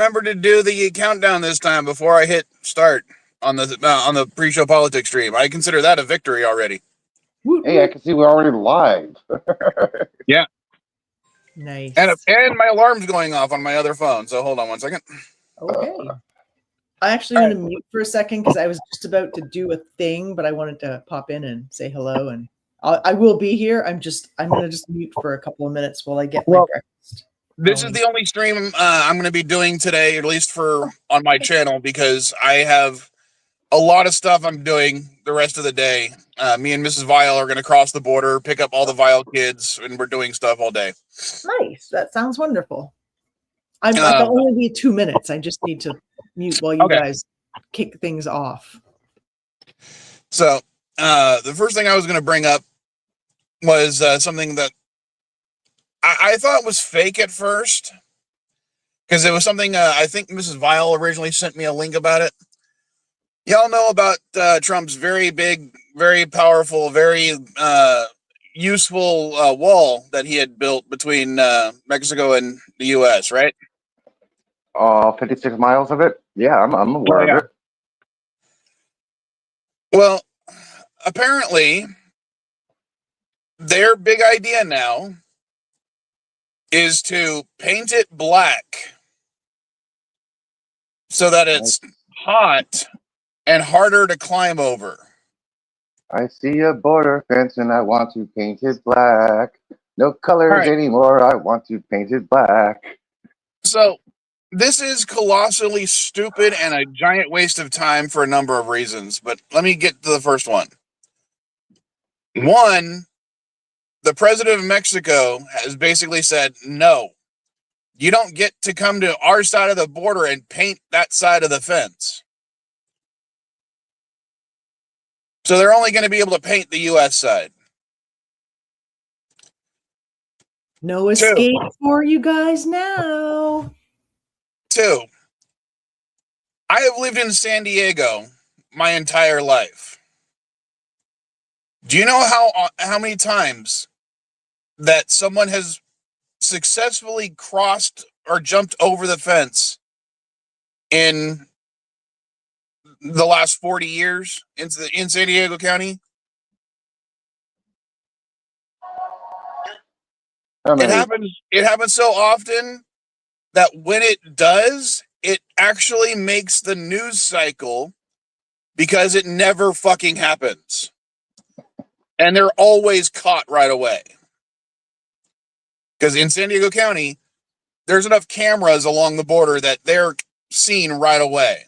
remembered to do the countdown this time before I hit start on the pre-show politics stream. I consider that a victory already. Hey, I can see we're already live. Yeah. Nice. And my alarm's going off on my other phone. So hold on one second. Okay. I actually want to mute for a second because I was just about to do a thing, but I wanted to pop in and say hello. And I will be here. I'm going to just mute for a couple of minutes while I get my breakfast. This is the only stream I'm going to be doing today, at least on my channel, because I have a lot of stuff I'm doing the rest of the day. Me and Mrs. Vile are going to cross the border, pick up all the Vile kids, and we're doing stuff all day. Nice. That sounds wonderful. I can only be 2 minutes. I just need to mute while you guys kick things off. So the first thing I was going to bring up was something that I thought was fake at first, because it was something I think Mrs. Vile originally sent me a link about it. Y'all know about Trump's very big, very powerful, very useful wall that he had built between Mexico and the U.S., right? 56 miles of it? Yeah, I'm aware of it. Well, apparently, their big idea now is to paint it black so that it's hot and harder to climb over. I see a border fence and I want to paint it black. No colors anymore. I want to paint it black. So this is colossally stupid and a giant waste of time for a number of reasons, but let me get to the first one. One, the president of Mexico has basically said, no, you don't get to come to our side of the border and paint that side of the fence. So they're only going to be able to paint the U.S. side. No escape for you guys now. 2, I have lived in San Diego my entire life. Do you know how many times that someone has successfully crossed or jumped over the fence in the last 40 years in San Diego County? It happens so often that when it does, it actually makes the news cycle because it never fucking happens. And they're always caught right away. Because in San Diego County, there's enough cameras along the border that they're seen right away.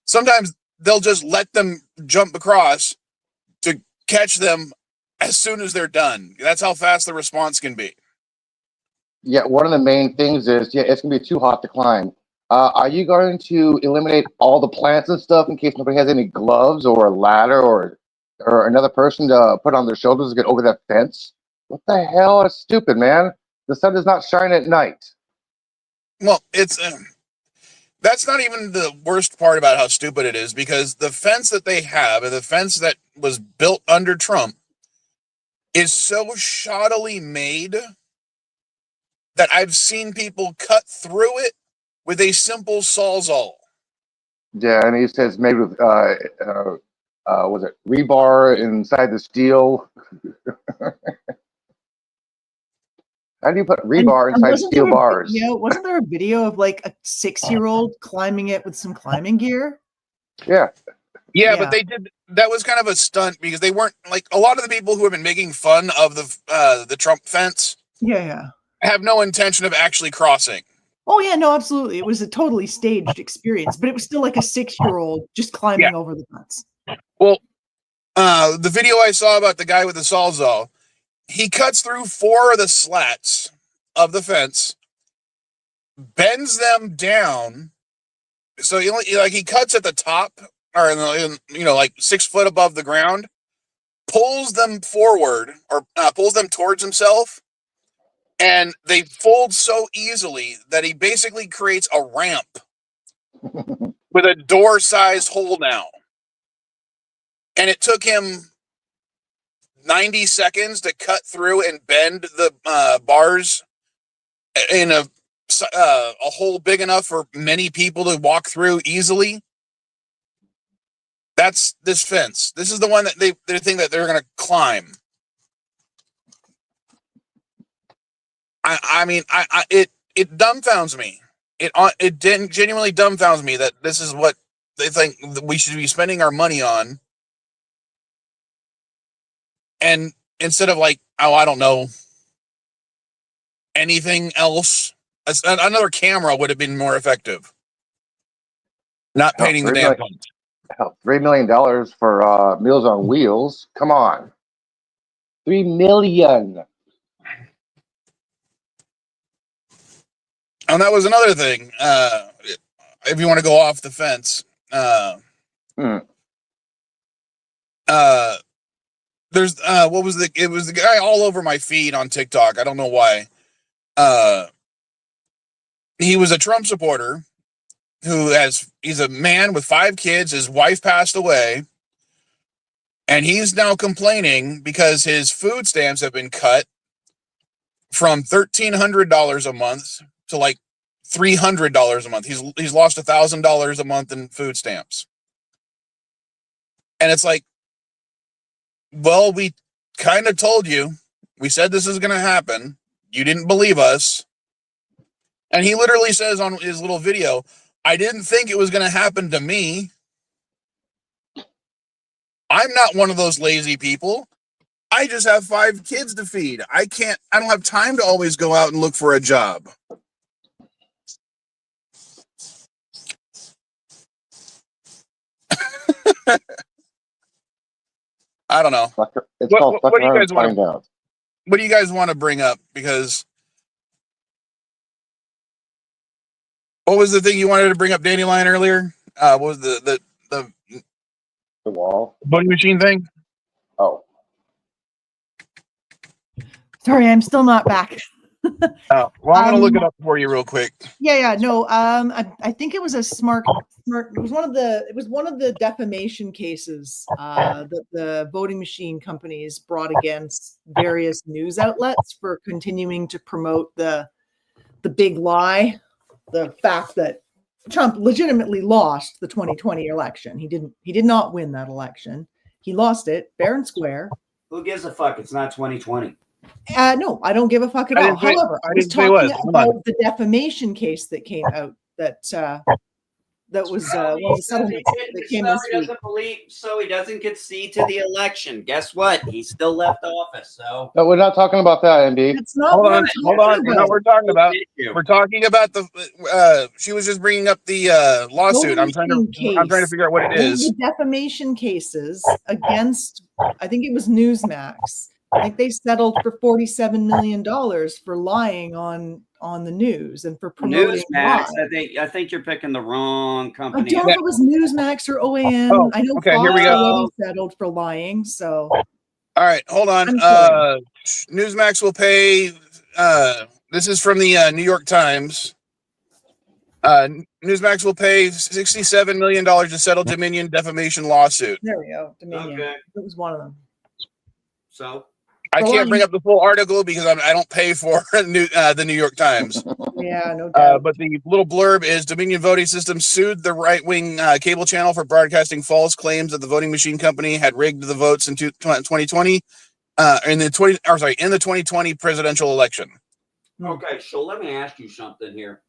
Sometimes they'll just let them jump across to catch them as soon as they're done. That's how fast the response can be. Yeah, one of the main things is, it's going to be too hot to climb. Are you going to eliminate all the plants and stuff in case nobody has any gloves or a ladder or another person to put on their shoulders to get over that fence? What the hell? That's stupid, man. The sun does not shine at night. Well, it's that's not even the worst part about how stupid it is, because the fence that they have, and the fence that was built under Trump, is so shoddily made that I've seen people cut through it with a simple Sawzall. Yeah, and he says maybe with was it rebar inside the steel? How do you put rebar inside steel bars? Wasn't there a video of like a 6-year-old climbing it with some climbing gear? Yeah, but they did. That was kind of a stunt because they weren't like a lot of the people who have been making fun of the Trump fence. Yeah. Have no intention of actually crossing. Oh yeah, no, absolutely. It was a totally staged experience, but it was still like a 6-year-old just climbing over the fence. Well, the video I saw about the guy with the Sawzall, he cuts through 4 of the slats of the fence, bends them down. So he cuts at the top, or like 6 foot above the ground, pulls them forward or pulls them towards himself, and they fold so easily that he basically creates a ramp with a door-sized hole now. And it took him 90 seconds to cut through and bend the bars in a a hole big enough for many people to walk through easily. That's this fence. This is the one that they think that they're going to climb. I mean, it dumbfounds me. It didn't genuinely dumbfounds me that this is what they think that we should be spending our money on. And instead of like, oh, I don't know, anything else, another camera would have been more effective. Not painting the damn fence. $3 million for Meals on Wheels. Come on. $3 million. And that was another thing. If you want to go off the fence, there's what was it was the guy all over my feed on TikTok. I don't know why. He was a Trump supporter he's a man with 5 kids. His wife passed away, and he's now complaining because his food stamps have been cut from $1,300 a month to like $300 a month. He's lost $1,000 a month in food stamps. And it's like, well, we kind of told you. We said this is going to happen. You didn't believe us. And he literally says on his little video, I didn't think it was going to happen to me. I'm not one of those lazy people. I just have 5 kids to feed. I don't have time to always go out and look for a job. I don't know. What do you guys want to? What do you guys want to bring up? Because what was the thing you wanted to bring up, Dandelion, earlier? What was the wall voting machine thing? Oh, sorry, I'm still not back. Well, I'm gonna look it up for you real quick. Yeah, no. I think it was a smart. It was one of the defamation cases that the voting machine companies brought against various news outlets for continuing to promote the big lie, the fact that Trump legitimately lost the 2020 election. He did not win that election. He lost it fair and square. Who gives a fuck? It's not 2020. No, I don't give a fuck at all. However, I was talking about the defamation case that came out that was one of the settlements that came this week. So he doesn't concede to the election. Guess what? He's still left office. So no, we're not talking about that, MB. It's not. Hold on. We're not. We're talking about. We're talking about the. She was just bringing up the lawsuit. I'm trying to figure out what it is. The defamation cases against. I think it was Newsmax. Like they settled for $47 million for lying on the news and for promoting Newsmax. I think you're picking the wrong company. I don't know if it was Newsmax or OAN. Oh, I know okay, Fox here we go. already settled for lying. So, all right, hold on. Newsmax will pay. This is from the New York Times. Newsmax will pay $67 million to settle Dominion defamation lawsuit. There we go. Dominion. Okay. It was one of them. So. I can't bring up the full article because I don't pay for the New York Times. Yeah, no doubt. But the little blurb is Dominion Voting System sued the right-wing cable channel for broadcasting false claims that the voting machine company had rigged the votes in 2020 in the 2020 presidential election. Okay, so let me ask you something here.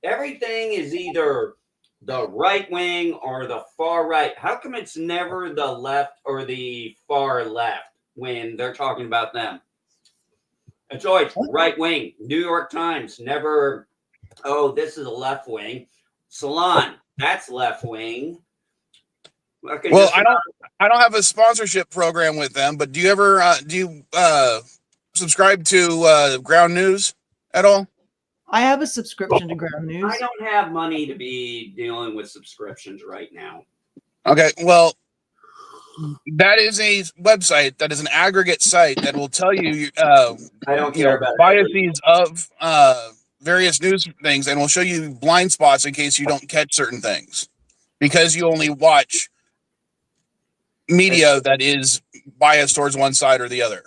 Everything is either the right wing or the far right. How come it's never the left or the far left when they're talking about them? It's always right wing. New York Times never, oh, this is a left wing. Salon, that's left wing. Well, I don't have a sponsorship program with them, but do you ever subscribe to Ground News at all? I have a subscription to Ground News. I don't have money to be dealing with subscriptions right now. Okay, well, that is a website that is an aggregate site that will tell you, I don't care about biases of various news things, and will show you blind spots in case you don't catch certain things, because you only watch media that is biased towards one side or the other.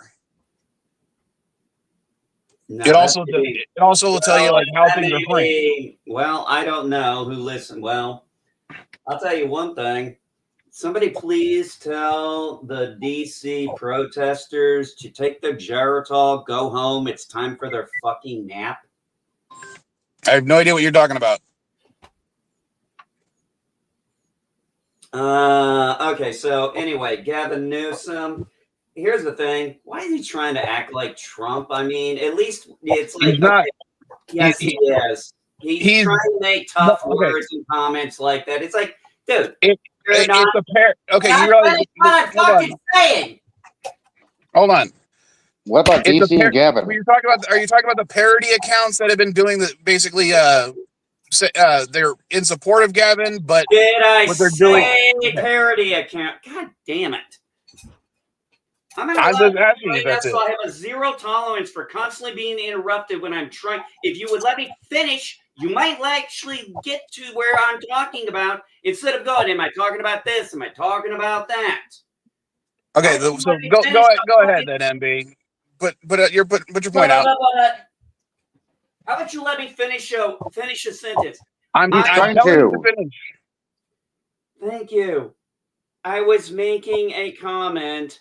No, It that's also kidding. it also will tell you like how things are framed. Well, I don't know who listened. Well, I'll tell you one thing. Somebody please tell the DC protesters to take their Geritol, go home. It's time for their fucking nap. I have no idea what you're talking about. Okay, so anyway, Gavin Newsom. Here's the thing. Why is he trying to act like Trump? I mean, at least it's like, He's not. yes, he is. He's trying to make tough words and comments like that. It's like, dude, you're not. It's a pair. Okay, you That's realize? what I'm fucking saying. Hold on. What about DC and Gavin? Are you talking about the parody accounts that have been doing the basically they're in support of Gavin, but did I what they're say doing parody account? God damn it. I'm just asking if that's it. so I have a zero tolerance for constantly being interrupted when I'm trying. If you would let me finish, you might actually get to where I'm talking about instead of going, am I talking about this? Am I talking about that? Okay, so go ahead then, MB. Put your point out. How about you let me finish a sentence? I'm trying telling you to to finish. Thank you. I was making a comment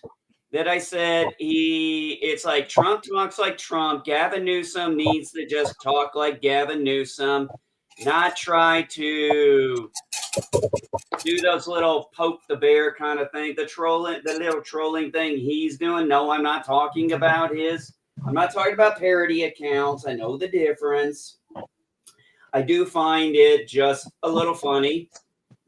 that I said it's like Trump talks like Trump. Gavin Newsom needs to just talk like Gavin Newsom, not try to do those little poke the bear kind of thing, the little trolling thing he's doing. No, I'm not talking about I'm not talking about parody accounts. I know the difference. I do find it just a little funny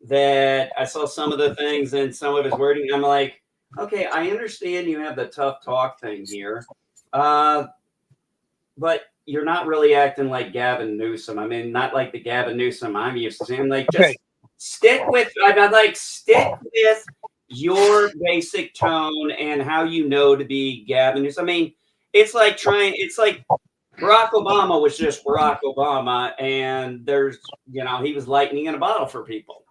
that I saw some of the things and some of his wording. I'm like, okay, I understand you have the tough talk thing here, but you're not really acting like Gavin Newsom. I mean, not like the Gavin Newsom I'm used to seeing. Like, just stick with your basic tone and how you know to be Gavin Newsom. I mean, it's like Barack Obama was just Barack Obama, and he was lightning in a bottle for people.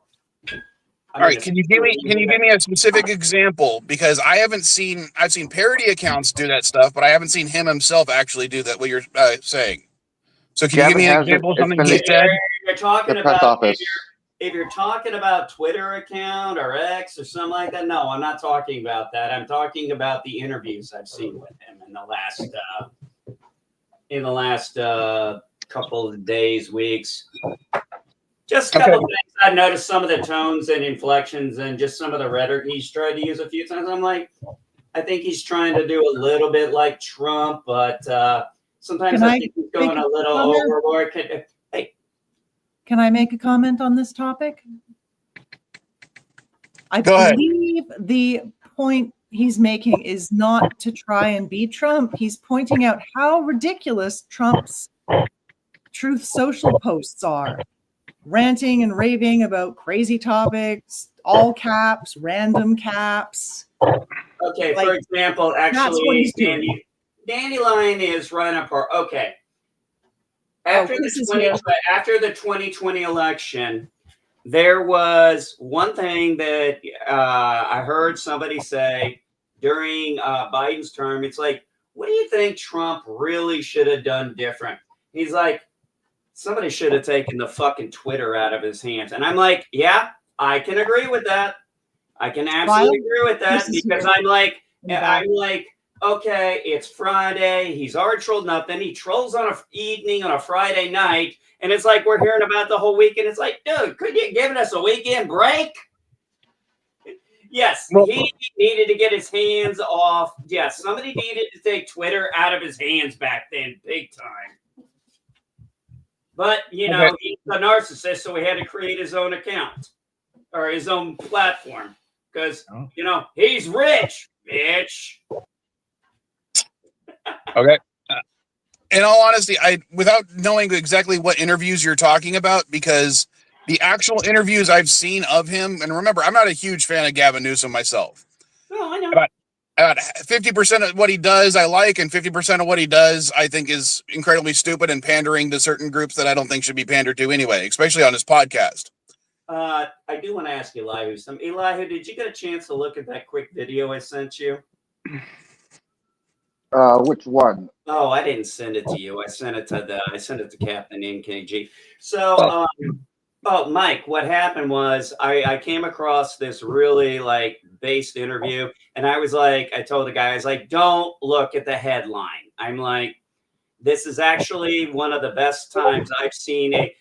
All right, can you give me a specific example? Because I've seen parody accounts do that stuff, but I haven't seen him himself actually do that. What you're saying. So can you give me an example of something he said? You're talking the press about office. if you're talking about Twitter account or X or something like that. No, I'm not talking about that. I'm talking about the interviews I've seen with him in the last couple of days, weeks. Just a couple of things. I've noticed some of the tones and inflections and just some of the rhetoric he's tried to use a few times. I'm like, I think he's trying to do a little bit like Trump, but sometimes I think he's going a little overboard. Can I make a comment on this topic? I believe the point he's making is not to try and beat Trump. He's pointing out how ridiculous Trump's Truth Social posts are. Ranting and raving about crazy topics, all caps, random caps. Okay, for example, actually, Dandelion is running apart. Okay. After the 2020 election, there was one thing that I heard somebody say during Biden's term. It's like, what do you think Trump really should have done different? He's like, somebody should have taken the fucking Twitter out of his hands. And I'm like, yeah, I can agree with that. I can absolutely agree with that because I'm like, okay, it's Friday. He's already trolled enough. Then he trolls on an evening on a Friday night. And it's like we're hearing about the whole weekend. It's like, dude, could you have given us a weekend break? Yes, he needed to get his hands off. Yes, somebody needed to take Twitter out of his hands back then, big time. But, he's a narcissist, so he had to create his own account or his own platform because, he's rich, bitch. Okay. In all honesty, without knowing exactly what interviews you're talking about, because the actual interviews I've seen of him, and remember, I'm not a huge fan of Gavin Newsom myself. Oh, I know. About 50% of what he does I like, and 50% of what he does I think is incredibly stupid and pandering to certain groups that I don't think should be pandered to anyway, especially on his podcast. I do want to ask Elihu something. Elihu, did you get a chance to look at that quick video I sent you? Which one? Oh, I didn't send it to you. I sent it to Captain NKG. So, Mike, what happened was I came across this really like based interview, and I told the guy, I was like, don't look at the headline. I'm like, this is actually one of the best times I've seen a.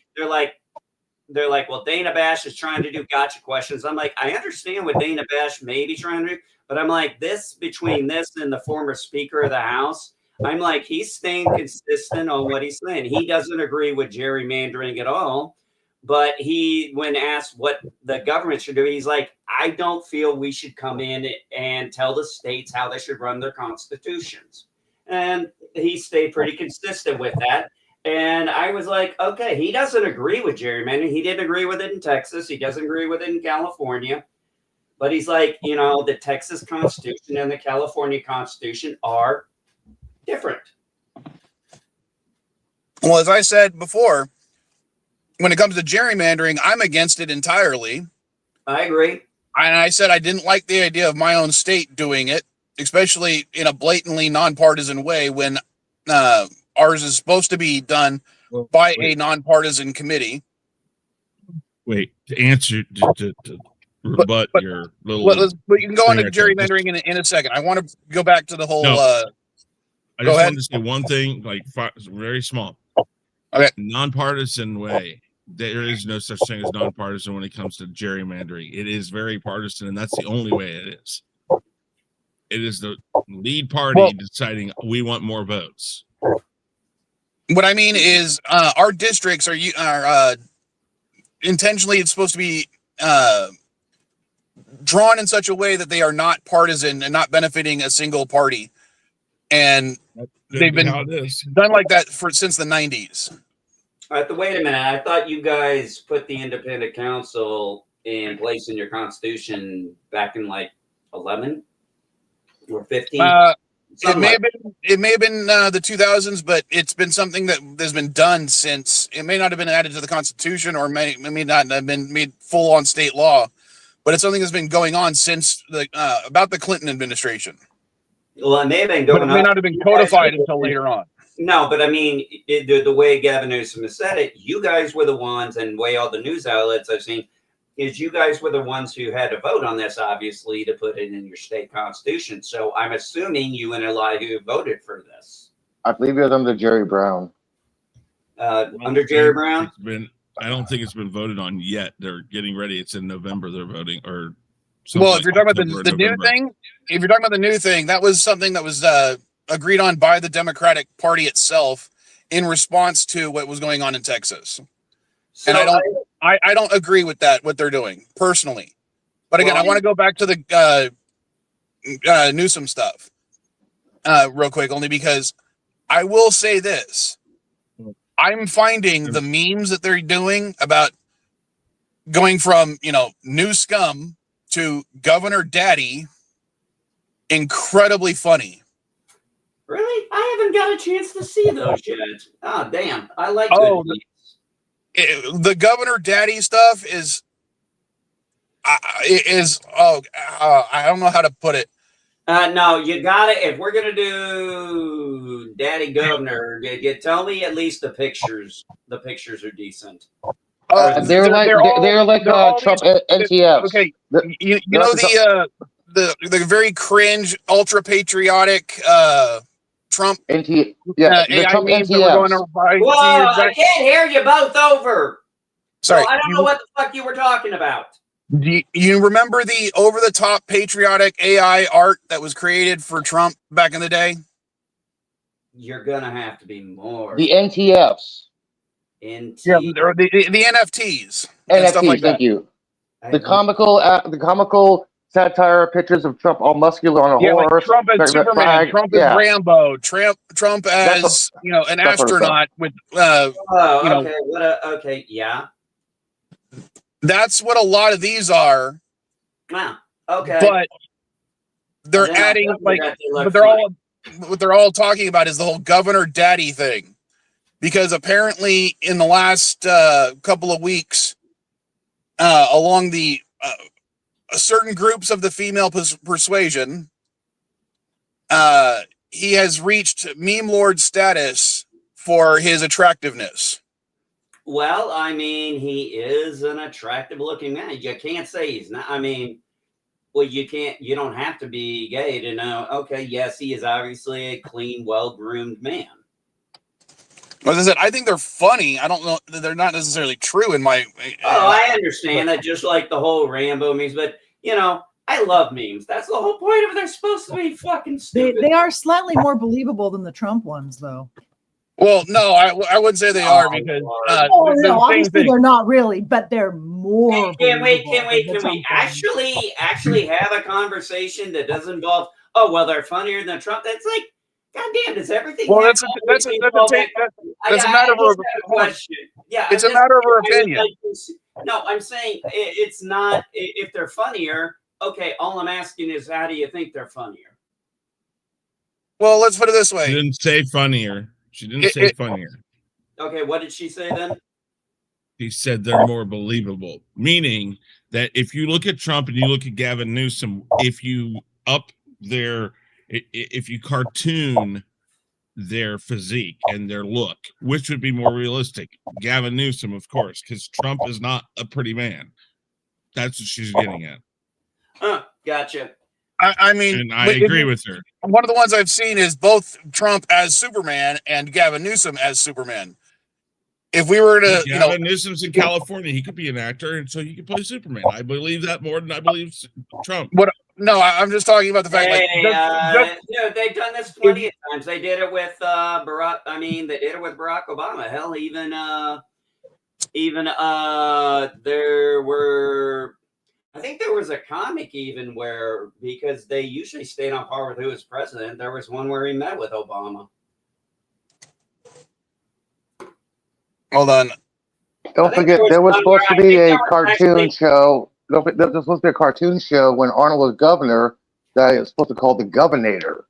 They're like, well, Dana Bash is trying to do gotcha questions. I'm like, I understand what Dana Bash may be trying to do, but I'm like, between this and the former Speaker of the House, I'm like, he's staying consistent on what he's saying. He doesn't agree with gerrymandering at all. But when asked what the government should do, he's like, I don't feel we should come in and tell the states how they should run their constitutions. And he stayed pretty consistent with that. And I was like, okay, he doesn't agree with gerrymandering. He didn't agree with it in Texas. He doesn't agree with it in California. But he's like, the Texas Constitution and the California Constitution are different. Well, as I said before, when it comes to gerrymandering, I'm against it entirely. I agree. And I said I didn't like the idea of my own state doing it, especially in a blatantly nonpartisan way when ours is supposed to be done by a nonpartisan committee. Wait, to answer to rebut your little. But you can go on to gerrymandering in a second. I want to go back to the whole. No, I just ahead. wanted to say one thing, like very small. Okay. Nonpartisan way. There is no such thing as nonpartisan when it comes to gerrymandering. It is very partisan, and that's the only way it is. It is the lead party deciding we want more votes. What I mean is, our districts are intentionally. It's supposed to be drawn in such a way that they are not partisan and not benefiting a single party, and they've been done like that since the 90s. Wait a minute. I thought you guys put the independent council in place in your constitution back in like 11 or 15. It may have been the 2000s, but it's been something that has been done since. It may not have been added to the Constitution, or may not have been made full on state law, but it's something that's been going on since about the Clinton administration. Well, it may have been going on. But it may not have been codified until later on. No, but I mean, the way Gavin Newsom has said it, you guys were the ones, and the way all the news outlets I've seen, is you guys were the ones who had to vote on this, obviously, to put it in your state constitution. So I'm assuming you and Elihu voted for this. I believe it was under Jerry Brown. Under Jerry Brown? I don't think it's been voted on yet. They're getting ready. It's in November. They're voting, or well, if you're talking about the new thing, that was something that was agreed on by the Democratic Party itself in response to what was going on in Texas. So and I don't agree with that, what they're doing personally. But again, I want to go back to the Newsom stuff real quick, only because I will say this. I'm finding the memes that they're doing about going from, new scum to Governor Daddy incredibly funny. Really? I haven't got a chance to see those yet. Oh, damn. I like the Governor Daddy stuff is I don't know how to put it. No, you got it. If we're going to do Daddy Governor, tell me at least the pictures. The pictures are decent. They're like Trump NTFs. Okay, you know the very cringe, ultra patriotic Trump the Trump NTFs. Whoa! I can't hear you both over. Sorry, so I don't know what the fuck you were talking about. Do you remember the over-the-top patriotic AI art that was created for Trump back in the day? You're gonna have to be more. The NTFs. Yeah, or the NFTs. NFTs, stuff like thank you. The comical satire pictures of Trump all muscular on a horse. Like Trump as Superman, Trump as Rambo, Trump as an astronaut with okay, yeah. That's what a lot of these are. Wow. Okay. But they're adding but what they're all talking about is the whole Governor Daddy thing. Because apparently in the last couple of weeks, along the certain groups of the female persuasion, he has reached meme lord status for his attractiveness. Well, I mean, he is an attractive looking man. You can't say he's not. I mean, well, you don't have to be gay to know. Okay, yes, he is obviously a clean, well groomed man. As I said, I think they're funny. I don't know. They're not necessarily true in my. Oh, I understand that, just like the whole Rambo memes, but I love memes. That's the whole point of it. They're supposed to be fucking stupid. They are slightly more believable than the Trump ones, though. Well, no, I wouldn't say they are because no, obviously they're not really, but they're more. Can we actually have a conversation that doesn't involve? Oh, well, they're funnier than Trump. That's like, goddamn, does everything? Well, that's a matter of question. Yeah, it's a matter of opinion. No, I'm saying it's not. If they're funnier, okay. All I'm asking is, how do you think they're funnier? Well, let's put it this way. She didn't say funnier. She didn't say funnier. Okay, what did she say then? She said they're more believable, meaning that if you look at Trump and you look at Gavin Newsom, if you cartoon their physique and their look, which would be more realistic? Gavin Newsom, of course, because Trump is not a pretty man. That's what she's getting at. Gotcha. I mean, and I agree with her. One of the ones I've seen is both Trump as Superman and Gavin Newsom as Superman. If we were to, Gavin Newsom's in California, he could be an actor, and so he could play Superman. I believe that more than I believe Trump. No, I'm just talking about the fact they've done this plenty of times. They did it with Barack. I mean, they did it with Barack Obama. Hell, even there were. I think there was a comic even where, because they usually stayed on par with who was president, there was one where he met with Obama. Hold on. Don't forget, there was supposed to be a cartoon show. There was supposed to be a cartoon show when Arnold was governor that is supposed to call The Governator.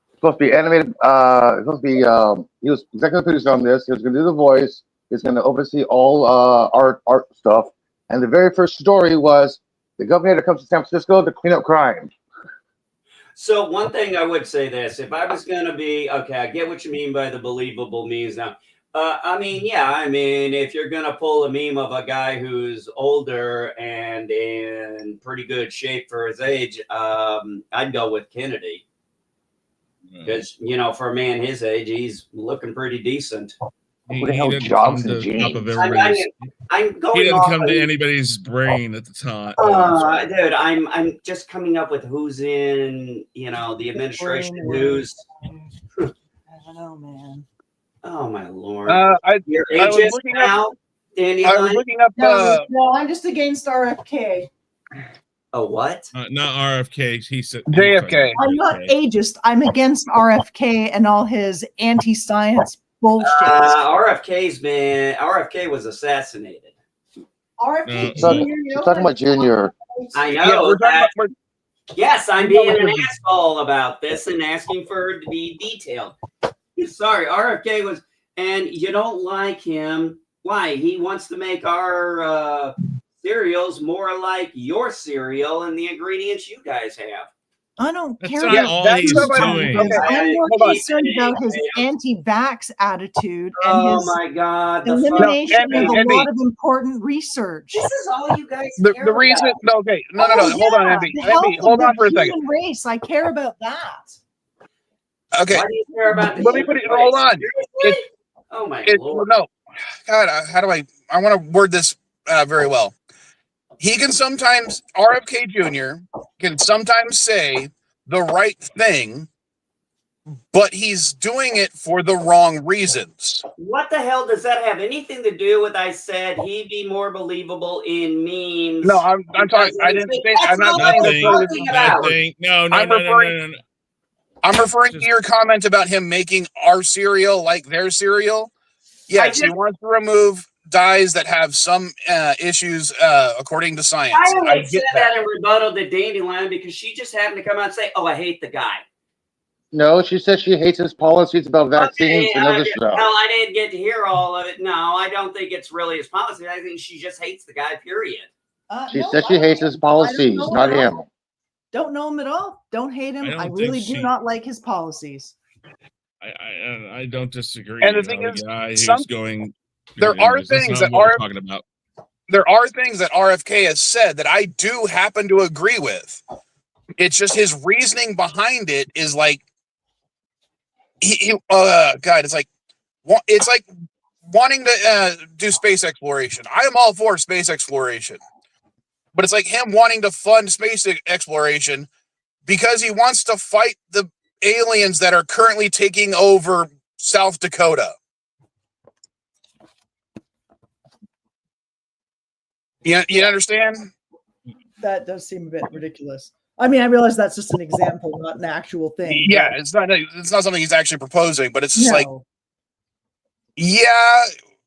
It's supposed to be animated. He was executive producer on this. He was going to do the voice. He's going to oversee all art stuff. And the very first story was the governor comes to San Francisco to clean up crime. So one thing I would say this, if I was going to be, okay, I get what you mean by the believable memes now. If you're going to pull a meme of a guy who's older and in pretty good shape for his age, I'd go with Kennedy. Because, for a man his age, he's looking pretty decent. He didn't come to the top of everybody's. He didn't come to anybody's brain at the time. Dude, I'm just coming up with who's in, the administration, who's. I don't know, man. Oh my lord! You're ageist now, Daniel. I was looking up. No, I'm just against RFK. A what? Not RFK. He said JFK. I'm not ageist. I'm against RFK and all his anti-science bullshit. RFK was assassinated. RFK Jr. Talking about Junior. I know. Yes, I'm being an asshole about this and asking for it to be detailed. Sorry, RFK was, and you don't like him. Why? He wants to make our cereals more like your cereal and the ingredients you guys have. I don't care. That's all he's doing. I'm more concerned about his anti-vax attitude and his my God, elimination of a lot of important research. This is all you guys the reason. No, okay, no. Hold on, Andy. Hold on for a second. Race. I care about that. Okay. Why do you care about Let me put it. Hold on. Oh my Lord. No. God, how do I want to word this very well. He can sometimes, RFK Jr. can sometimes say the right thing, but he's doing it for the wrong reasons. What the hell does that have anything to do with? I said he'd be more believable in memes. No, I'm talking. I didn't say. I'm not saying that. No. I'm referring to your comment about him making our cereal like their cereal. Yes, he wants to remove dyes that have some issues according to science. I said that in rebuttal to Dandelion because she just happened to come out and say, "Oh, I hate the guy." No, she said she hates his policies about vaccines and other stuff. No, I didn't get to hear all of it. No, I don't think it's really his policy. I think she just hates the guy. Period. She said she hates his policies, not him. Don't know him at all. Don't hate him. I really do not like his policies. I don't disagree. And the thing is, who's going. There are things that we're talking about. There are things that RFK has said that I do happen to agree with. It's just his reasoning behind it is like, God, it's like wanting to do space exploration. I am all for space exploration, but it's like him wanting to fund space exploration because he wants to fight the aliens that are currently taking over South Dakota. You understand? That does seem a bit ridiculous. I mean, I realize that's just an example, not an actual thing. Yeah, it's not something he's actually proposing, but it's just like, yeah,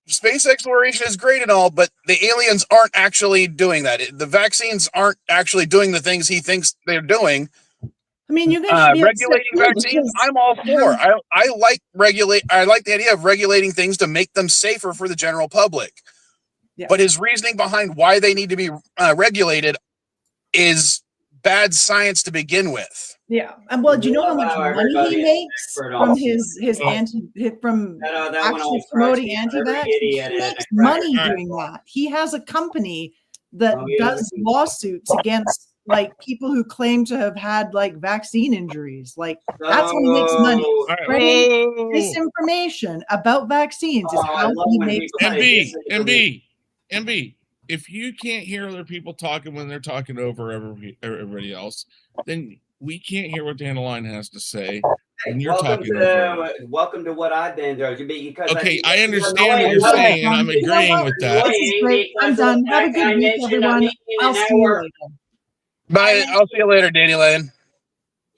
space exploration is great and all, but the aliens aren't actually doing that. The vaccines aren't actually doing the things he thinks they're doing. I mean, you guys should regulating vaccines. I'm all for. I like the idea of regulating things to make them safer for the general public. Yeah. But his reasoning behind why they need to be regulated is bad science to begin with. Yeah, and well, do you know how much money he makes from his actually promoting anti-vax? He makes money doing that. He has a company that does lawsuits against like people who claim to have had like vaccine injuries. Like that's how he makes money. Spreading disinformation about vaccines is how he makes money. MB, if you can't hear other people talking when they're talking over everybody else, then we can't hear what Dandelion has to say. And you're welcome to what I've been through. Because I understand what you're saying, and I'm agreeing with that. This is great. I'm done. Have a good week, everyone. I'll see you later. Bye. I'll see you later, Dandelion.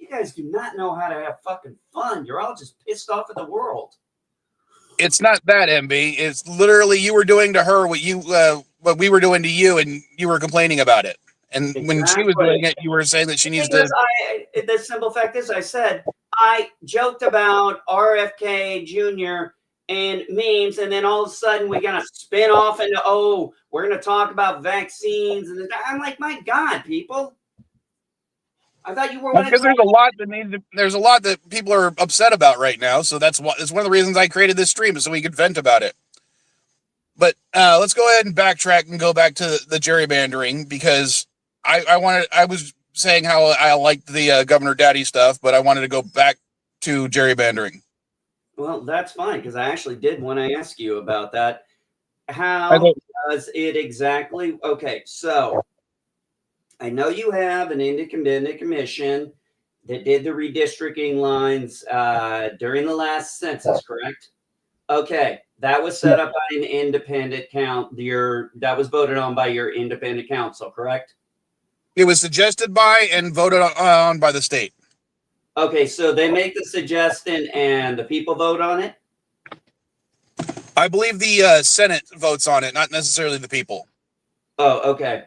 You guys do not know how to have fucking fun. You're all just pissed off at the world. It's not that, MB. It's literally you were doing to her what we were doing to you, and you were complaining about it. And when she was doing it, you were saying that she needs to. The simple fact is, I joked about RFK Jr. and memes, and then all of a sudden we're gonna spin off into we're gonna talk about vaccines, and I'm like, my God, people. I thought you were because there's a lot that people are upset about right now. So it's one of the reasons I created this stream, is so we could vent about it. But let's go ahead and backtrack and go back to the gerrymandering, because I was saying how I liked the Governor Daddy stuff, but I wanted to go back to gerrymandering. Well, that's fine, because I actually did want to ask you about that. How does it exactly? Okay, so I know you have an independent commission that did the redistricting lines during the last census, correct? Okay, that was set up by an independent count. That was voted on by your independent council, correct? It was suggested by and voted on by the state. Okay, so they make the suggestion and the people vote on it? I believe the Senate votes on it, not necessarily the people. Oh, okay.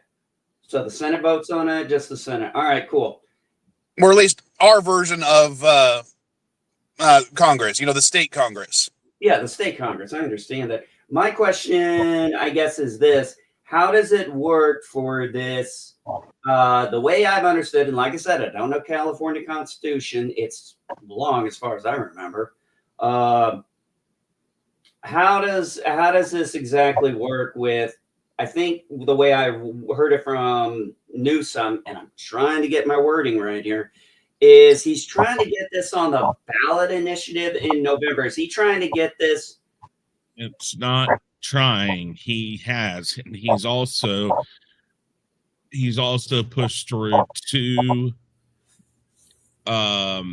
So the Senate votes on it, just the Senate. All right, cool. Or at least our version of Congress, the state Congress. Yeah, the state Congress. I understand that. My question, I guess, is this. How does it work for this? The way I've understood, and like I said, I don't know California Constitution. It's long as far as I remember. How does this exactly work with, I think the way I heard it from Newscum, and I'm trying to get my wording right here, is he's trying to get this on the ballot initiative in November. Is he trying to get this? It's not trying. He has, and he's also pushed through two. How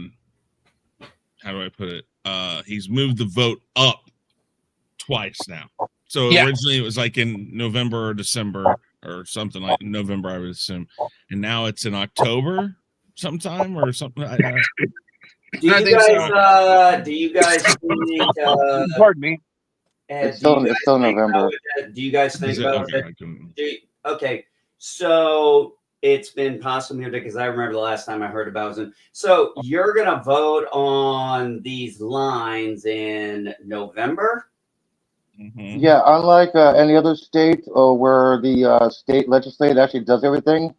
do I put it? He's moved the vote up twice now. So originally it was like in November or December or something like November, I would assume, and now it's in October sometime or something. Do you guys think? Pardon me. It's still November. Do you guys think about it? Okay, so it's been possible here because I remember the last time I heard about it. So you're gonna vote on these lines in November? Mm-hmm. Yeah, unlike any other state where the state legislature actually does everything,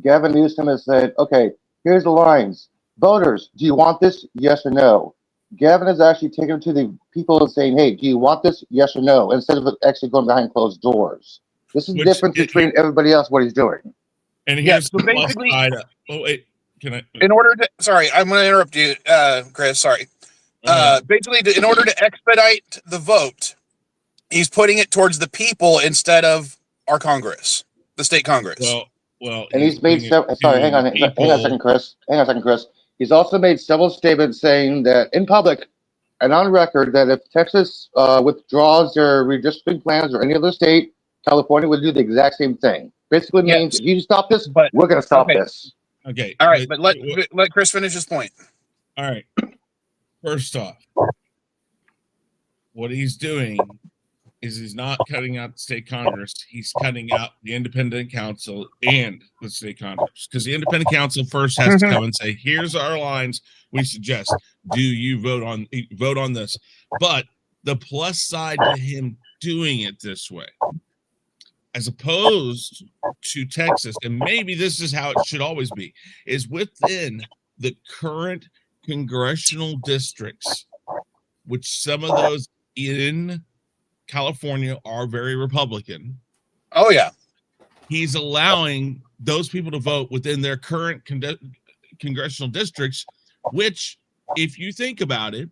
Gavin Newsom has said, okay, Here's the lines. Voters, do you want this? Yes or no? Gavin is actually taking it to the people and saying, hey, do you want this? Yes or no? Instead of actually going behind closed doors. This is the difference between everybody else, what he's doing. And Yeah, here's so the plus basically, side. Oh, wait. Can I? in order to, sorry, I'm going to interrupt you, Chris. Sorry. Basically, in order to expedite the vote, he's putting it towards the people instead of our Congress, the state Congress. Well, And he's made several. Sorry, hang on a second, Chris. Hang on a second, Chris. He's also made several statements saying that in public and on record that if Texas withdraws their redistricting plans or any other state, California would do the exact same thing. Basically means if you stop this, we're going to stop this. Okay. All right, but let Chris finish his point. All right. First off, what he's doing is he's not cutting out the state Congress. He's cutting out the independent council and the state Congress, because the independent council first has to come and say, here's our lines. We suggest, do you vote on this? But the plus side to him doing it this way, as opposed to Texas, and maybe this is how it should always be, is within the current congressional districts, which some of those in California are very Republican. Oh, yeah. He's allowing those people to vote within their current congressional districts, which, if you think about it,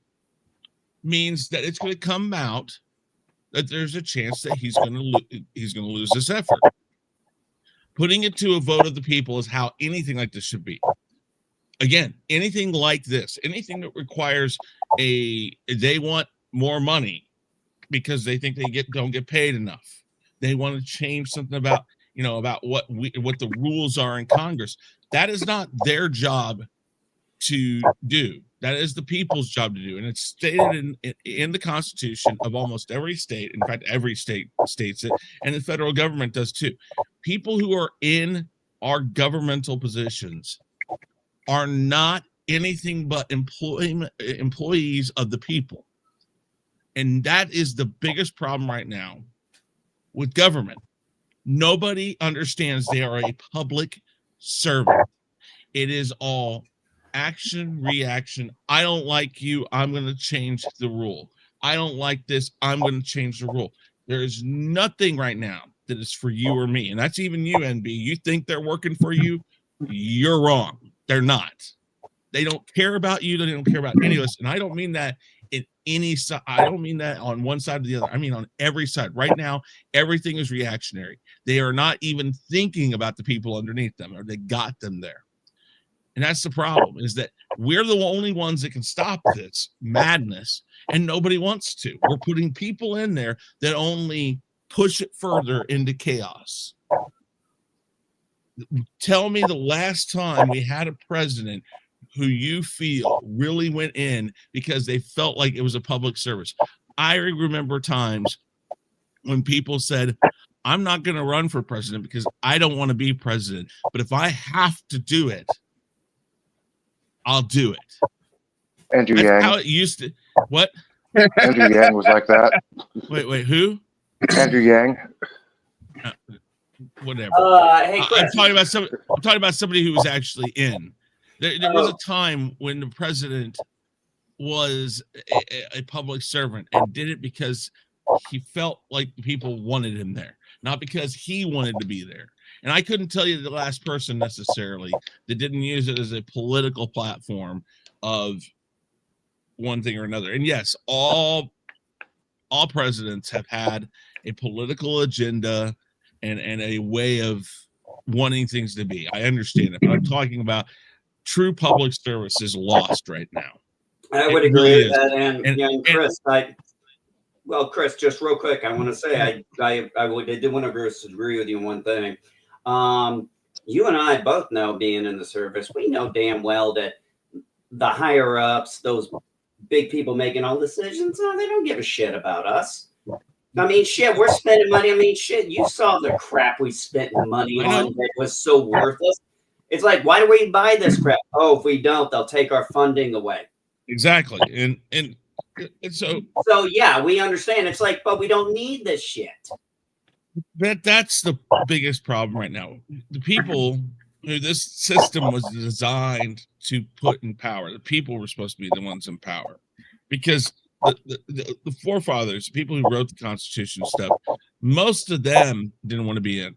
means that it's going to come out that there's a chance that he's going to lose this effort. Putting it to a vote of the people is how anything like this should be. Again, anything like this, anything that requires they want more money because they think they don't get paid enough. They want to change something about what the rules are in Congress. That is not their job to do. That is the people's job to do, and it's stated in the Constitution of almost every state. In fact, every state states it, and the federal government does too. People who are in our governmental positions are not anything but employees of the people. And that is the biggest problem right now with government. Nobody understands they are a public servant. It is all action, reaction. I don't like you. I'm going to change the rule. I don't like this. I'm going to change the rule. There is nothing right now that is for you or me. And that's even you, NB. You think they're working for you? You're wrong. They're not. They don't care about you. They don't care about any of us. And I don't mean that in any side. I don't mean that on one side or the other. I mean on every side. Right now, everything is reactionary. They are not even thinking about the people underneath them, or they got them there. And that's the problem, is that we're the only ones that can stop this madness, and nobody wants to. We're putting people in there that only push it further into chaos. Tell me the last time we had a president who you feel really went in because they felt like it was a public service. I remember times when people said, I'm not going to run for president because I don't want to be president, but if I have to do it, I'll do it. Andrew That's Yang. how it used to. What? Andrew Yang was like that. Wait, who? Andrew Yang. Whatever. Hey, I'm talking about somebody who was actually in. There was a time when the president was a public servant and did it because he felt like the people wanted him there, not because he wanted to be there. And I couldn't tell you the last person necessarily that didn't use it as a political platform of one thing or another. And yes, all presidents have had a political agenda and a way of wanting things to be. I understand it, but I'm talking about true public service is lost right now. I would agree with that. And Chris, Chris, just real quick, I want to say I did want to agree with you on one thing. You and I both know, being in the service, we know damn well that the higher ups, those big people making all decisions, they don't give a shit about us. I mean, shit, we're spending money. I mean, shit, you saw the crap we spent money on that was so worthless. It's like, why do we buy this crap? Oh, if we don't, they'll take our funding away. Exactly. And so yeah, we understand. It's like, but we don't need this shit. That's the biggest problem right now. The people this system was designed to put in power. The people were supposed to be the ones in power, because the forefathers, the people who wrote the Constitution and stuff, most of them didn't want to be in.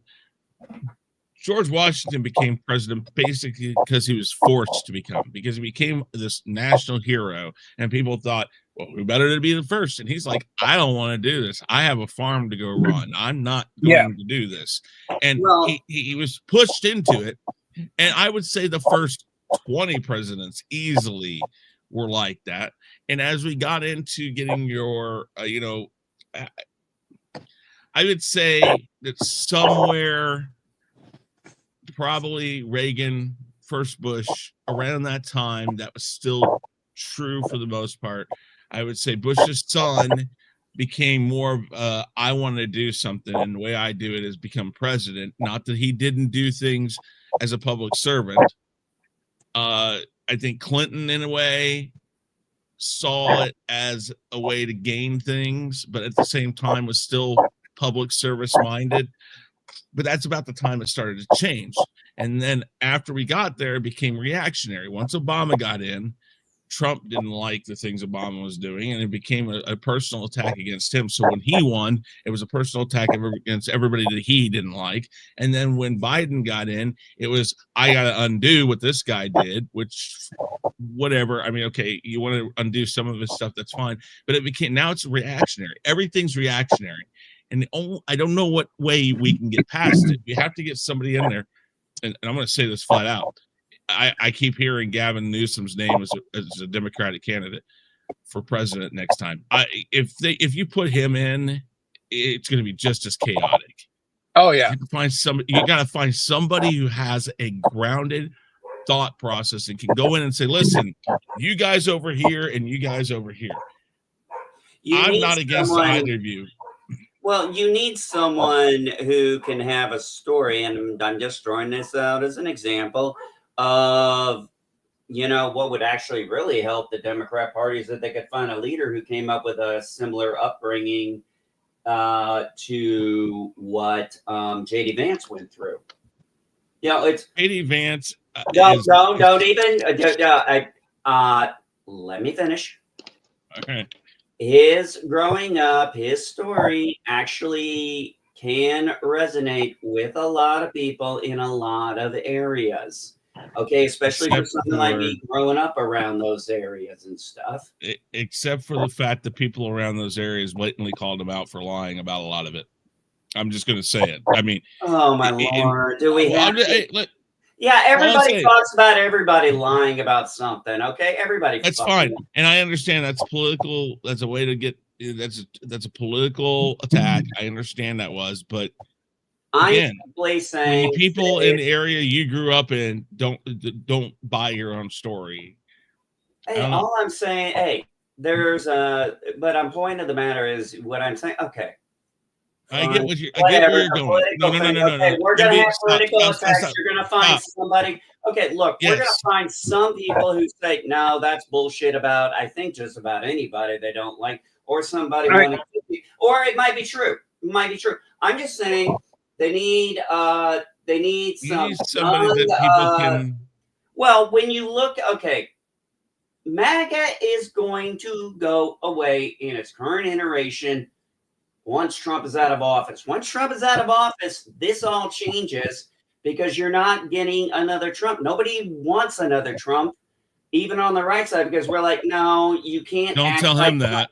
George Washington became president basically because he was forced to become, because he became this national hero, and people thought, well, who better to be the first? And he's like, I don't want to do this. I have a farm to go run. I'm not going to do this. And he was pushed into it. And I would say the first 20 presidents easily were like that. And as we got into getting your, I would say that somewhere, probably Reagan, first Bush, around that time, that was still true for the most part. I would say Bush's son became more of I want to do something, and the way I do it is become president. Not that he didn't do things as a public servant. I think Clinton, in a way, saw it as a way to gain things, but at the same time was still public service minded. But that's about the time it started to change. And then after we got there, it became reactionary. Once Obama got in, Trump didn't like the things Obama was doing, and it became a personal attack against him. So when he won, it was a personal attack against everybody that he didn't like. And then when Biden got in, it was, I got to undo what this guy did, which, whatever. I mean, okay, you want to undo some of his stuff, that's fine. But it became, now it's reactionary. Everything's reactionary. And I don't know what way we can get past it. You have to get somebody in there. And I'm going to say this flat out. I keep hearing Gavin Newsom's name as a Democratic candidate for president next time. If you put him in, it's going to be just as chaotic. Oh yeah, you got to find somebody who has a grounded thought process and can go in and say, "Listen, you guys over here and you guys over here." I'm not against either of you. Well, you need someone who can have a story, and I'm just throwing this out as an example of, what would actually really help the Democrat Party is that they could find a leader who came up with a similar upbringing to what J.D. Vance went through. It's J.D. Vance. Don't even. Let me finish. Okay. His growing up, his story actually can resonate with a lot of people in a lot of areas. Okay, especially for someone like me growing up around those areas and stuff. Except for the fact that people around those areas blatantly called him out for lying about a lot of it. I'm just going to say it. I mean, oh my Lord, do we have to? Yeah, everybody talks about everybody lying about something. Okay, everybody. That's fine, and I understand that's political. That's a way to get. That's a political attack. I understand that was, but again, I'm simply saying, people in the area you grew up in don't buy your own story. Hey, all I'm saying, but I'm point of the matter is what I'm saying. Okay. I get where you're going. No. We're going to have political attacks. You're going to find somebody. Okay, look, we're going to find some people who say, no, that's bullshit about, I think, just about anybody they don't like, or somebody wanting to be, or it might be true. It might be true. I'm just saying they need somebody that people can. Well, when you look, okay, MAGA is going to go away in its current iteration once Trump is out of office. Once Trump is out of office, this all changes because you're not getting another Trump. Nobody wants another Trump, even on the right side, because we're like, no, you can't. Don't tell him that.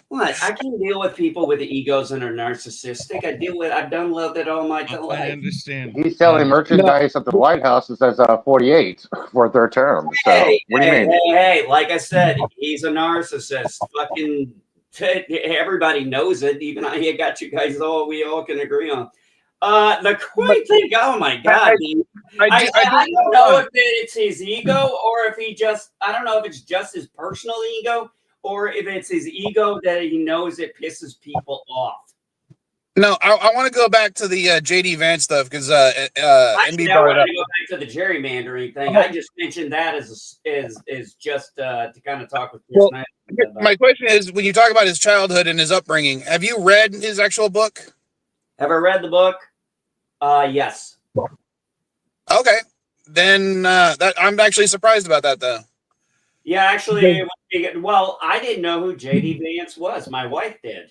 What? I can deal with people with egos and are narcissistic. I've done that all my life. I understand. He's selling merchandise at the White House that says 48 for their term. So what do you mean? Hey, like I said, he's a narcissist. Fucking everybody knows it. Even I got you guys we all can agree on. The great thing, oh my God, I don't know if it's his ego or if I don't know if it's just his personal ego or if it's his ego that he knows it pisses people off. No, I want to go back to the J.D. Vance stuff because I want to go back to the gerrymandering thing. I just mentioned that as just to kind of talk with Chris. My question is, when you talk about his childhood and his upbringing, have you read his actual book? Have I read the book? Yes. Okay, then that I'm actually surprised about that though. Yeah, actually, well, I didn't know who JD Vance was. My wife did.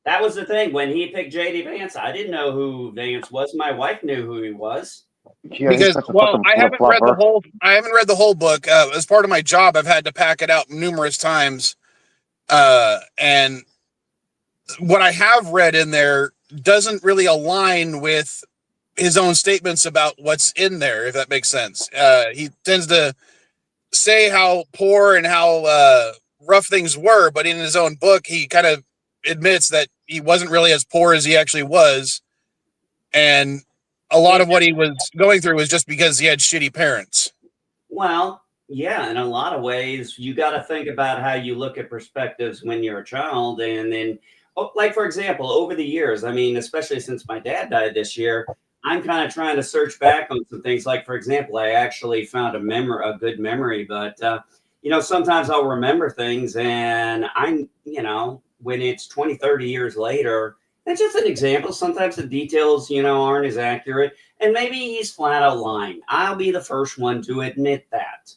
That was the thing. When he picked JD Vance, I didn't know who Vance was. My wife knew who he was. Yeah, he's Because such a well, fucking I haven't read the flip-flopper. whole. I haven't read the whole book. As part of my job, I've had to pack it out numerous times, and what I have read in there doesn't really align with his own statements about what's in there. If that makes sense, he tends to say how poor and how rough things were, but in his own book, he kind of admits that he wasn't really as poor as he actually was, and a lot of what he was going through was just because he had shitty parents. Well, yeah, in a lot of ways, you got to think about how you look at perspectives when you're a child. And then, like, for example, over the years, I mean, especially since my dad died this year, I'm kind of trying to search back on some things. Like, for example, I actually found a good memory, but, sometimes I'll remember things and when it's 20, 30 years later, that's just an example. Sometimes the details, aren't as accurate. And maybe he's flat out lying. I'll be the first one to admit that.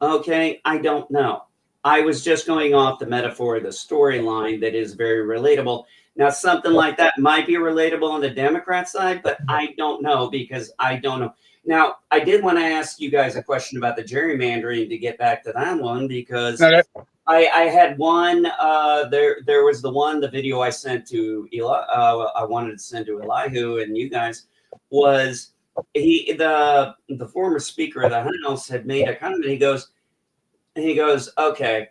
Okay, I don't know. I was just going off the metaphor of the storyline that is very relatable. Now, something like that might be relatable on the Democrat side, but I don't know because I don't know. Now, I did want to ask you guys a question about the gerrymandering to get back to that one because Okay. I had one. There was the video I sent to Eli. I wanted to send to Elihu and you guys was the former Speaker of the House had made a comment. He goes, okay,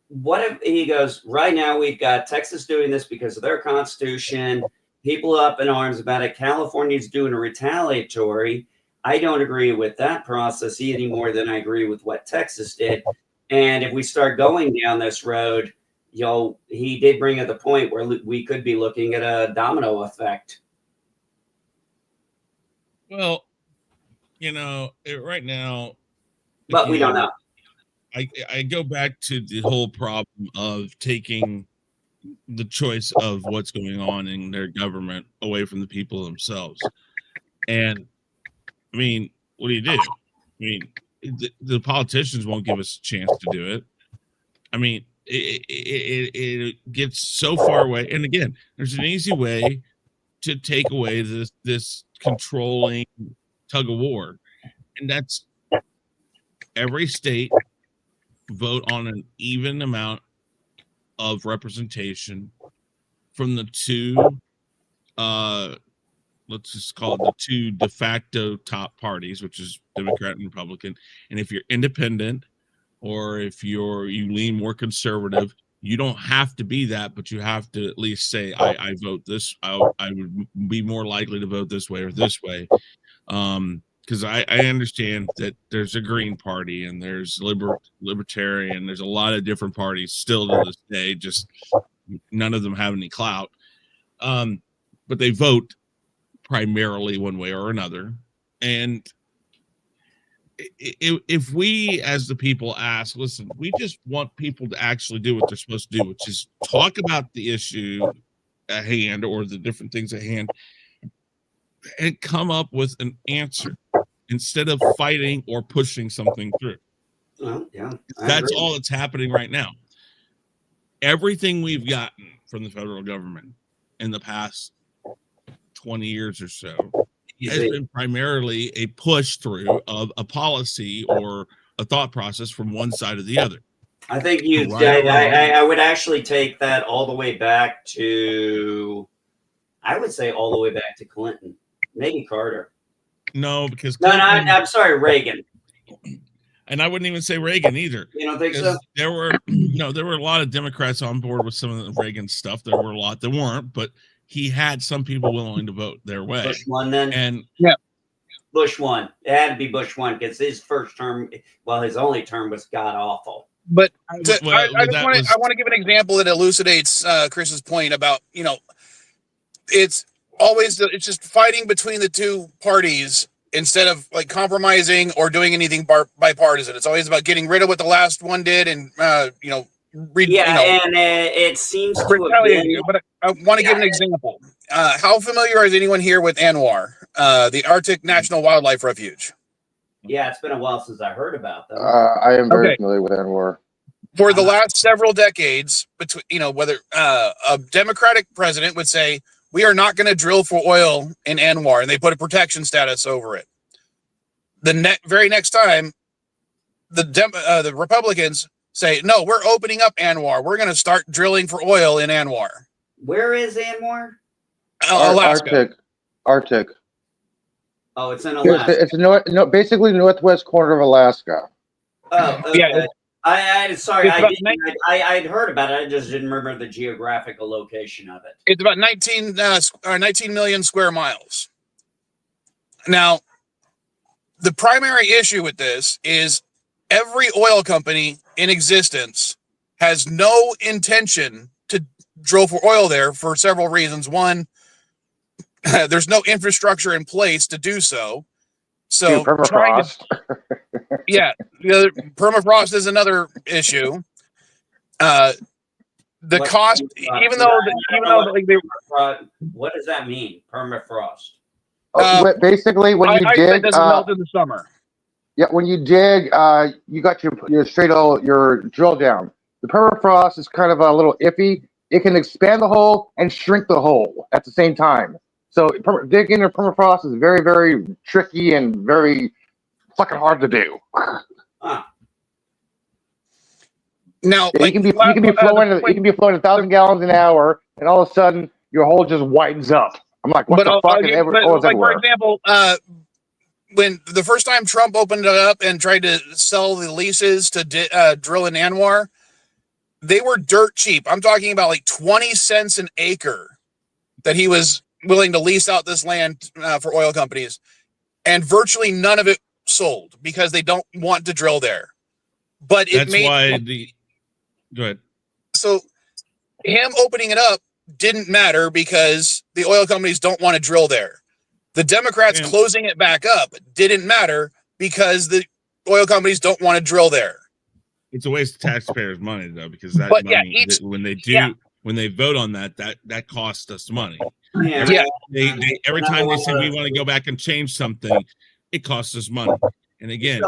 what if he goes right now? We've got Texas doing this because of their constitution. People up in arms about it. California's doing a retaliatory. I don't agree with that process any more than I agree with what Texas did. And if we start going down this road, he did bring up the point where we could be looking at a domino effect. Well, right now, but we don't know. I go back to the whole problem of taking the choice of what's going on in their government away from the people themselves. And I mean, what do? I mean, the politicians won't give us a chance to do it. I mean, it gets so far away. And again, there's an easy way to take away this controlling tug of war, and that's every state vote on an even amount of representation from the two let's just call it the two de facto top parties, which is Democrat and Republican. And if you're independent or if you lean more conservative, you don't have to be that, but you have to at least say I vote this. I would be more likely to vote this way or this way. Because I understand that there's a Green Party and there's Libertarian. There's a lot of different parties still to this day. Just none of them have any clout. But they vote primarily one way or another. And if we as the people ask, listen, we just want people to actually do what they're supposed to do, which is talk about the issue at hand or the different things at hand and come up with an answer instead of fighting or pushing something through. Well, yeah, that's all that's happening right now. Everything we've gotten from the federal government in the past 20 years or so has been primarily a push through of a policy or a thought process from one side or the other. I think I would actually take that all the way back to, I would say all the way back to Clinton, maybe Carter. No, because I'm sorry, Reagan. And I wouldn't even say Reagan either. You don't think so? There were a lot of Democrats on board with some of the Reagan stuff. There were a lot that weren't, but he had some people willing to vote their way. Bush won then? And yeah. Bush won. It had to be Bush won because his first term, his only term was god awful. But I want to give an example that elucidates Chris's point about, it's just fighting between the two parties instead of like compromising or doing anything bipartisan. It's always about getting rid of what the last one did and, and it seems to have been, but I want to give an example. how familiar is anyone here with ANWR, the Arctic National Wildlife Refuge? Yeah, it's been a while since I heard about them. I am very Okay. familiar with Anwar. For the last several decades, between whether a Democratic president would say we are not going to drill for oil in ANWR, and they put a protection status over it. The very next time, the Republicans say no, we're opening up ANWR. We're going to start drilling for oil in ANWR. Where is Anwar? Alaska. Arctic. Oh, it's in Alaska. It's basically northwest corner of Alaska. Oh, okay. Yeah. Sorry, It's I'd heard about it. I just didn't remember the geographical location of it. It's about 19 million square miles. Now, the primary issue with this is every oil company in existence has no intention to drill for oil there for several reasons. One, there's no infrastructure in place to do so. So Permafrost. Permafrost is another issue. The cost, even though what does that mean? Permafrost. Basically, when you dig, doesn't melt in the summer. Yeah, when you dig, you got your drill down. The permafrost is kind of a little iffy. It can expand the hole and shrink the hole at the same time. So digging in permafrost is very, very tricky and very fucking hard to do. Now, you can be flowing 1,000 gallons an hour, and all of a sudden your hole just widens up. I'm like, what the fuck? For example, when the first time Trump opened it up and tried to sell the leases to drill in ANWR, they were dirt cheap. I'm talking about like 20 cents an acre that he was willing to lease out this land for oil companies, and virtually none of it sold because they don't want to drill there. But go ahead. So him opening it up didn't matter because the oil companies don't want to drill there. The Democrats closing it back up didn't matter because the oil companies don't want to drill there. It's a waste of taxpayers' money, though, because when they vote on that costs us money. Yeah. Every time they say we want to go back and change something, it costs us money. And again,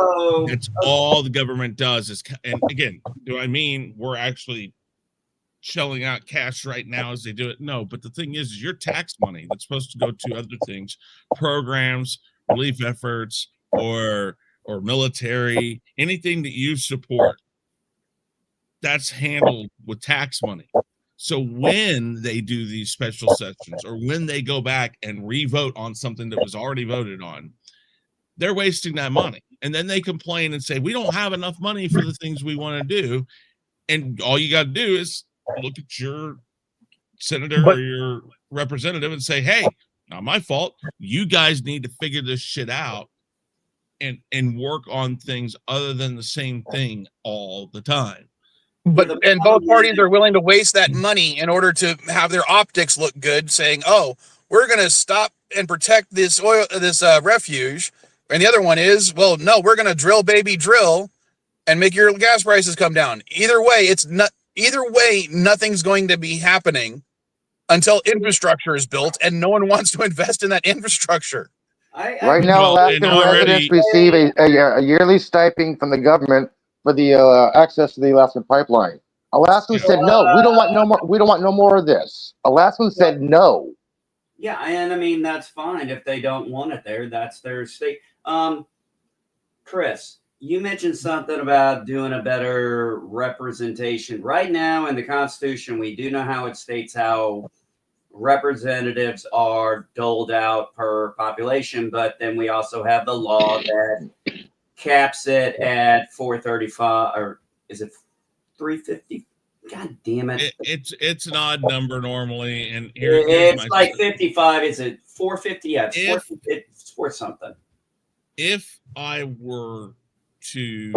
that's all the government does and again, do I mean we're actually shelling out cash right now as they do it? No, but the thing is your tax money that's supposed to go to other things, programs, relief efforts, or military, anything that you support, that's handled with tax money. So when they do these special sessions or when they go back and re-vote on something that was already voted on, they're wasting that money. And then they complain and say, we don't have enough money for the things we want to do. And all you got to do is look at your senator or your representative and say, hey, not my fault. You guys need to figure this shit out and work on things other than the same thing all the time. And both parties are willing to waste that money in order to have their optics look good, saying, oh, we're going to stop and protect this refuge. And the other one is, well, no, we're going to drill and make your gas prices come down. Either way, nothing's going to be happening until infrastructure is built, and no one wants to invest in that infrastructure. Right now, Alaskan residents receive a yearly stipend from the government for the access to the Alaskan pipeline. Alaskans said no. We don't want no more. We don't want no more of this. Alaskans said no. Yeah, and I mean that's fine if they don't want it there. That's their state. Chris, you mentioned something about doing a better representation. Right now in the Constitution, we do know how it states how representatives are doled out per population, but then we also have the law that caps it at 435, or is it 350? God damn it! It's an odd number normally, and it's like 55. Is it 450? Yeah, it's for something. If I were to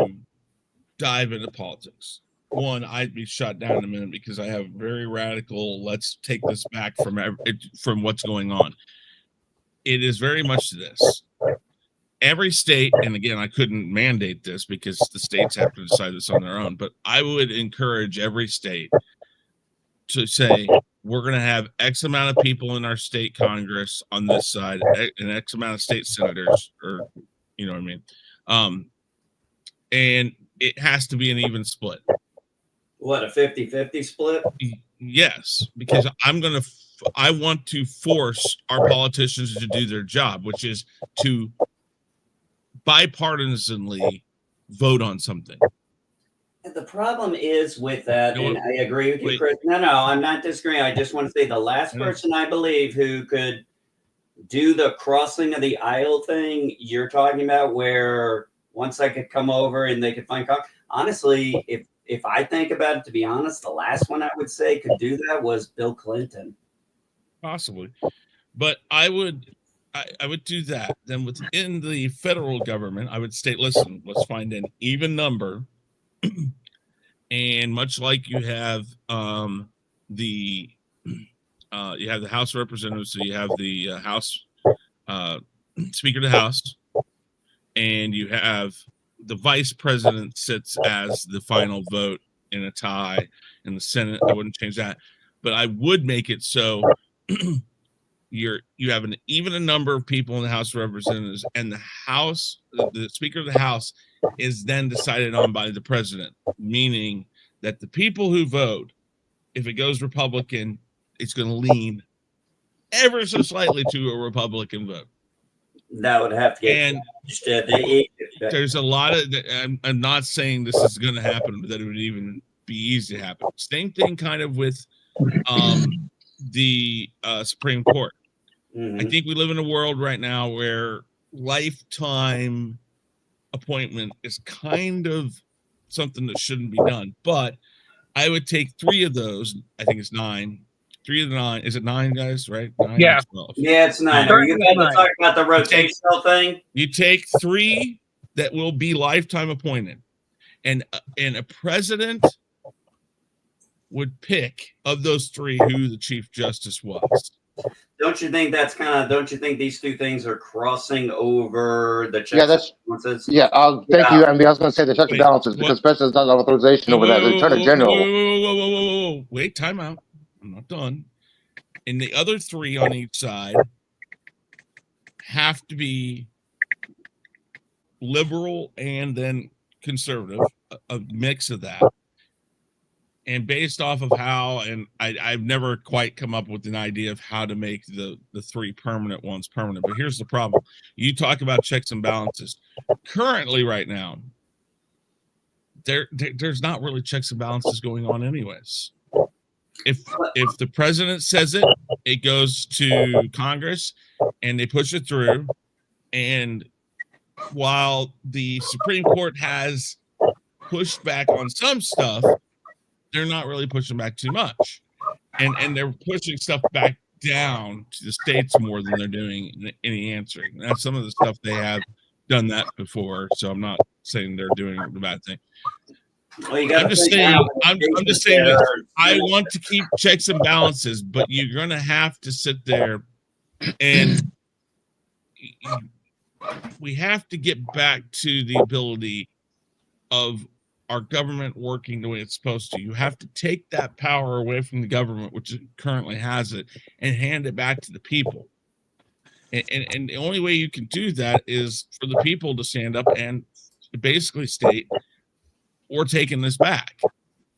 dive into politics, one, I'd be shut down in a minute because I have very radical. Let's take this back from what's going on. It is very much this. Every state, and again, I couldn't mandate this because the states have to decide this on their own, but I would encourage every state to say, we're going to have X amount of people in our state Congress on this side, and X amount of state senators, or you know what I mean. And it has to be an even split. What, a 50-50 split? Yes, because I want to force our politicians to do their job, which is to bipartisanly vote on something. The problem is with that, You know and what? I agree with you, Wait. Chris. No, I'm not disagreeing. I just want to say the last person I believe who could do the crossing of the aisle thing you're talking about, where once I could come over and they could find honestly, if I think about it, to be honest, the last one I would say could do that was Bill Clinton. Possibly, but I would do that. Then within the federal government, I would state, listen, let's find an even number. And much like you have the House of Representatives, so you have the House Speaker of the House, and you have the Vice President sits as the final vote in a tie. In the Senate, I wouldn't change that, but I would make it so you have an even a number of people in the House of Representatives, and the Speaker of the House is then decided on by the president, meaning that the people who vote, if it goes Republican, it's going to lean ever so slightly to a Republican vote. That would have to get and there's a lot of I'm not saying this is going to happen, but that it would even be easy to happen. Same thing kind of with the Supreme Court. I think we live in a world right now where lifetime appointment is kind of something that shouldn't be done, but I would take 3 of those. I think it's 9. 3 of the 9. Is it 9, guys? Right? 9 Yeah. 12. Yeah, it's 9. Are you guys talking about the rotational thing? You take 3 that will be lifetime appointed, and a president would pick of those 3 who the Chief Justice was. Don't you think don't you think these 2 things are crossing over the checks? Yeah, that's yeah. Thank you. I mean, I was going to say the checks and balances because President's not authorization over that. The Attorney General. Wait, time out. I'm not done. And the other 3 on each side have to be liberal and then conservative, a mix of that. And based off of how, and I've never quite come up with an idea of how to make the 3 permanent ones permanent. But here's the problem. You talk about checks and balances. Currently, right now, there's not really checks and balances going on anyways. If the president says it, it goes to Congress and they push it through. And while the Supreme Court has pushed back on some stuff, they're not really pushing back too much, and they're pushing stuff back down to the states more than they're doing any answering. That's some of the stuff they have done that before, so I'm not saying they're doing the bad thing. Well, I'm just saying that I want to keep checks and balances, but you're going to have to sit there, and we have to get back to the ability of our government working the way it's supposed to. You have to take that power away from the government, which currently has it, and hand it back to the people. And the only way you can do that is for the people to stand up and basically state, we're taking this back.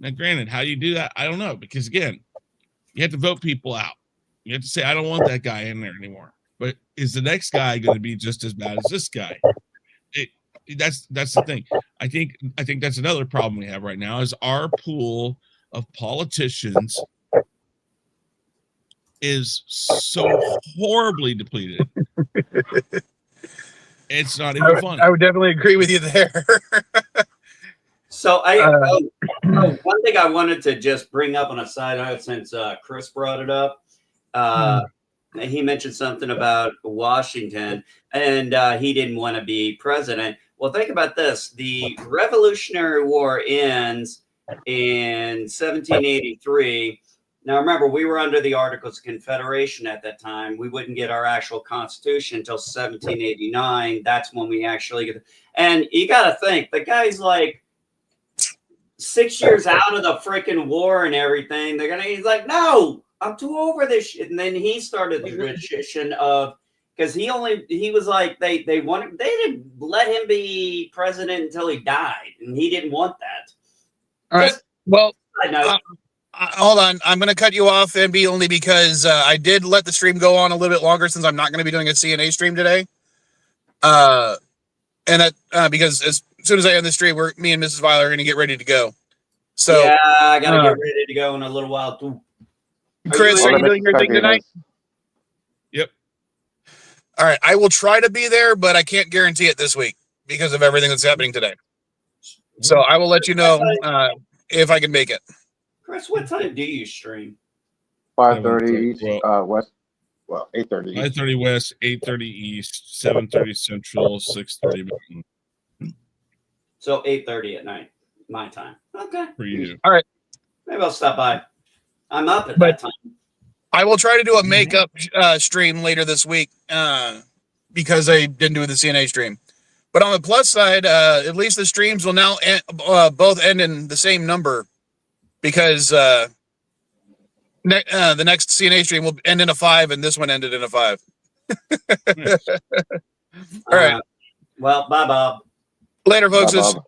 Now, granted, how you do that, I don't know, because again, you have to vote people out. You have to say, I don't want that guy in there anymore. But is the next guy going to be just as bad as this guy? That's the thing. I think that's another problem we have right now is our pool of politicians is so horribly depleted. It's not even funny. I would definitely agree with you there. So one thing I wanted to just bring up on a side note, since Chris brought it up, he mentioned something about Washington, and he didn't want to be president. Well, think about this. The Revolutionary War ends in 1783. Now, remember, we were under the Articles of Confederation at that time. We wouldn't get our actual Constitution until 1789. That's when we actually get. And you got to think, the guy's like 6 years out of the freaking war and everything. He's like, no, I'm too over this shit. And then he started the tradition of, because he was like, they didn't let him be president until he died, and he didn't want that. All right. Well, I know. Hold on. I'm going to cut you off, MB, only because I did let the stream go on a little bit longer since I'm not going to be doing a CNA stream today. And that because as soon as I end the stream, me and Mrs. Weiler are going to get ready to go. So yeah, I got to get ready to go in a little while too. Chris, are you doing your thing tonight? Yep. All right. I will try to be there, but I can't guarantee it this week because of everything that's happening today. So I will let you know if I can make it. Chris, what time do you stream? 5:30 East, West. Well, 8:30. 5:30 West, 8:30 East, 7:30 Central, 6:30 Mountain. So 8:30 at night, my time. Okay. For you. All right. Maybe I'll stop by. I'm up at that time. I will try to do a makeup stream later this week because I didn't do the CNA stream. But on the plus side, at least the streams will now both end in the same number because the next CNA stream will end in a 5 and this one ended in a 5. Nice. All right. Well, bye, Bob. Later, folks. Bye, Bob.